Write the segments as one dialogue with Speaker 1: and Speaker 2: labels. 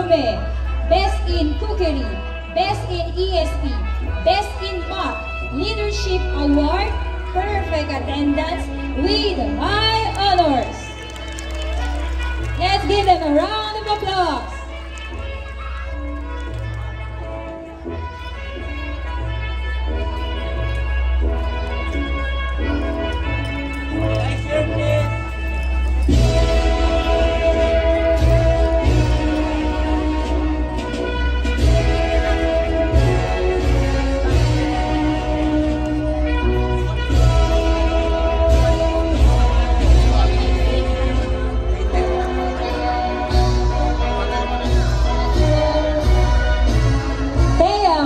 Speaker 1: Resume, Best in Cookery, Best in ESP, Best in Math, Leadership Award, Perfect Attendance with high honors. Let's give them a round of applause.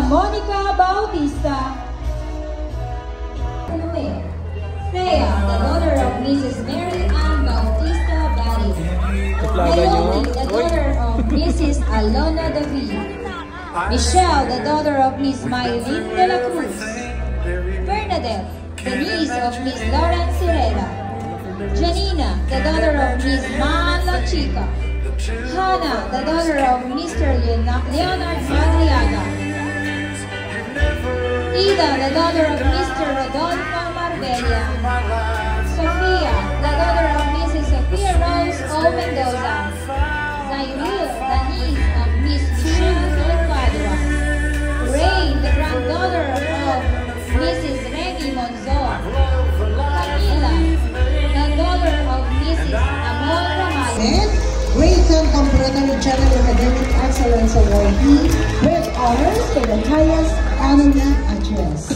Speaker 1: Monica Bautista. Thea, the daughter of Mrs. Mary Ann Bautista Barry. Naomi, the daughter of Mrs. Alona David. Michelle, the daughter of Miss Maylene de la Cruz. Bernadette, the niece of Miss Lawrence Herrera. Janina, the daughter of Miss Man La Chica. Hannah, the daughter of Mr. Leonard Madriaga. Ida, the daughter of Mr. Rodolfo Marbella. Sophia, the daughter of Mrs. Sophia Rose O. Mendoza. Cyril, the niece of Miss Michelle Padua. Rain, the granddaughter of Mrs. Remy Monzon. Camila, the daughter of Mrs. Amor Ramalho.
Speaker 2: Grayson Comparative General Academic Excellence Awardee with honors for the highest annual address.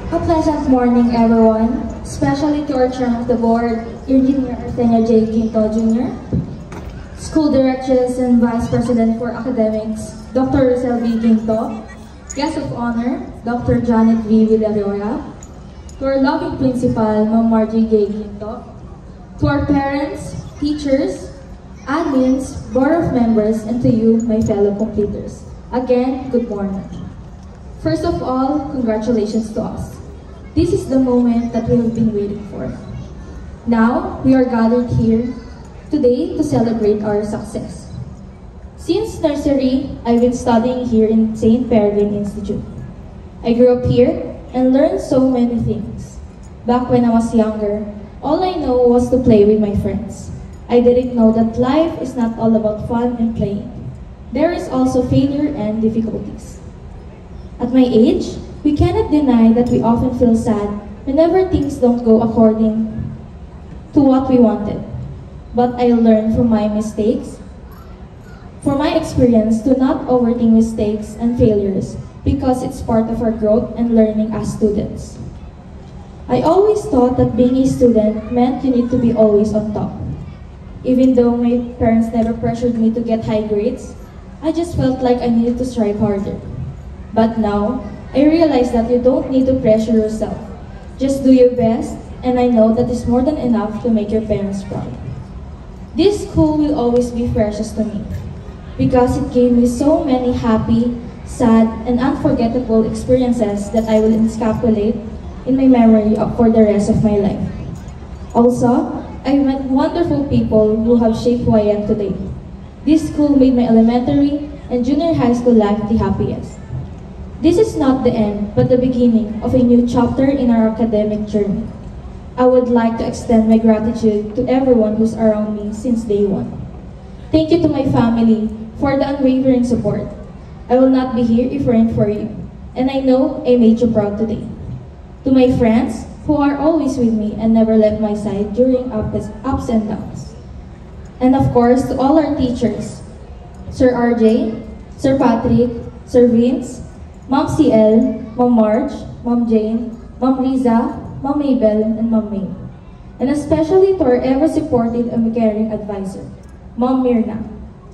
Speaker 3: A pleasant morning, everyone, especially to our chairman of the board, Engineer Arsenio J. Quinto Jr., school directors and vice president for academics, Dr. Rosel B. Quinto, guest of honor, Dr. Janet V. Villarreola, to our loving principal, Ma'am Margie J. Quinto, to our parents, teachers, admins, board of members, and to you, my fellow completers. Again, good morning. First of all, congratulations to us. This is the moment that we have been waiting for. Now, we are gathered here today to celebrate our success. Since nursery, I've been studying here in St. Peregrine Institute. I grew up here and learned so many things. Back when I was younger, all I know was to play with my friends. I didn't know that life is not all about fun and playing. There is also failure and difficulties. At my age, we cannot deny that we often feel sad whenever things don't go according to what we wanted. But I learned from my mistakes, from my experience, to not overthink mistakes and failures because it's part of our growth and learning as students. I always thought that being a student meant you need to be always on top. Even though my parents never pressured me to get high grades, I just felt like I needed to strive harder. But now, I realize that you don't need to pressure yourself. Just do your best, and I know that is more than enough to make your parents proud. This school will always be precious to me because it gave me so many happy, sad, and unforgettable experiences that I will encapsulate in my memory for the rest of my life. Also, I met wonderful people who have shaped who I am today. This school made my elementary and junior high school life the happiest. This is not the end, but the beginning of a new chapter in our academic journey. I would like to extend my gratitude to everyone who's around me since day one. Thank you to my family for the unwavering support. I will not be here if it weren't for you, and I know I made you proud today. To my friends who are always with me and never left my side during ups and downs. And of course, to all our teachers, Sir RJ, Sir Patrick, Sir Vince, Ma'am CL, Ma'am Marge, Ma'am Jane, Ma'am Riza, Ma'am Mabel, and Ma'am May. And especially to our ever supportive and caring advisor, Ma'am Mirna,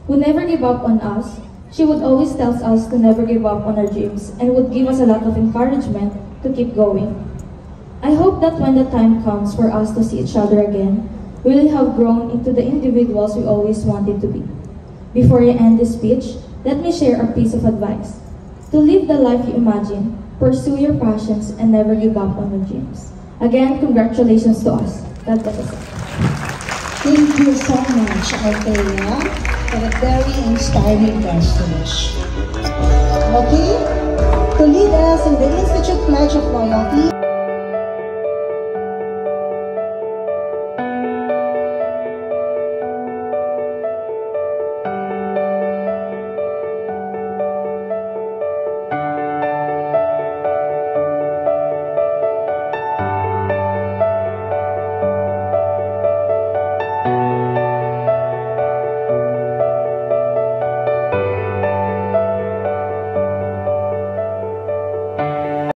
Speaker 3: who never gave up on us. She would always tell us to never give up on our dreams and would give us a lot of encouragement to keep going. I hope that when the time comes for us to see each other again, we will have grown into the individuals we always wanted to be. Before I end this speech, let me share a piece of advice. To live the life you imagine, pursue your passions, and never give up on your dreams. Again, congratulations to us. God bless us.
Speaker 2: Thank you so much, Althea, for a very inspiring message. Okay? To lead us in the Institute Pledge of Loyalty,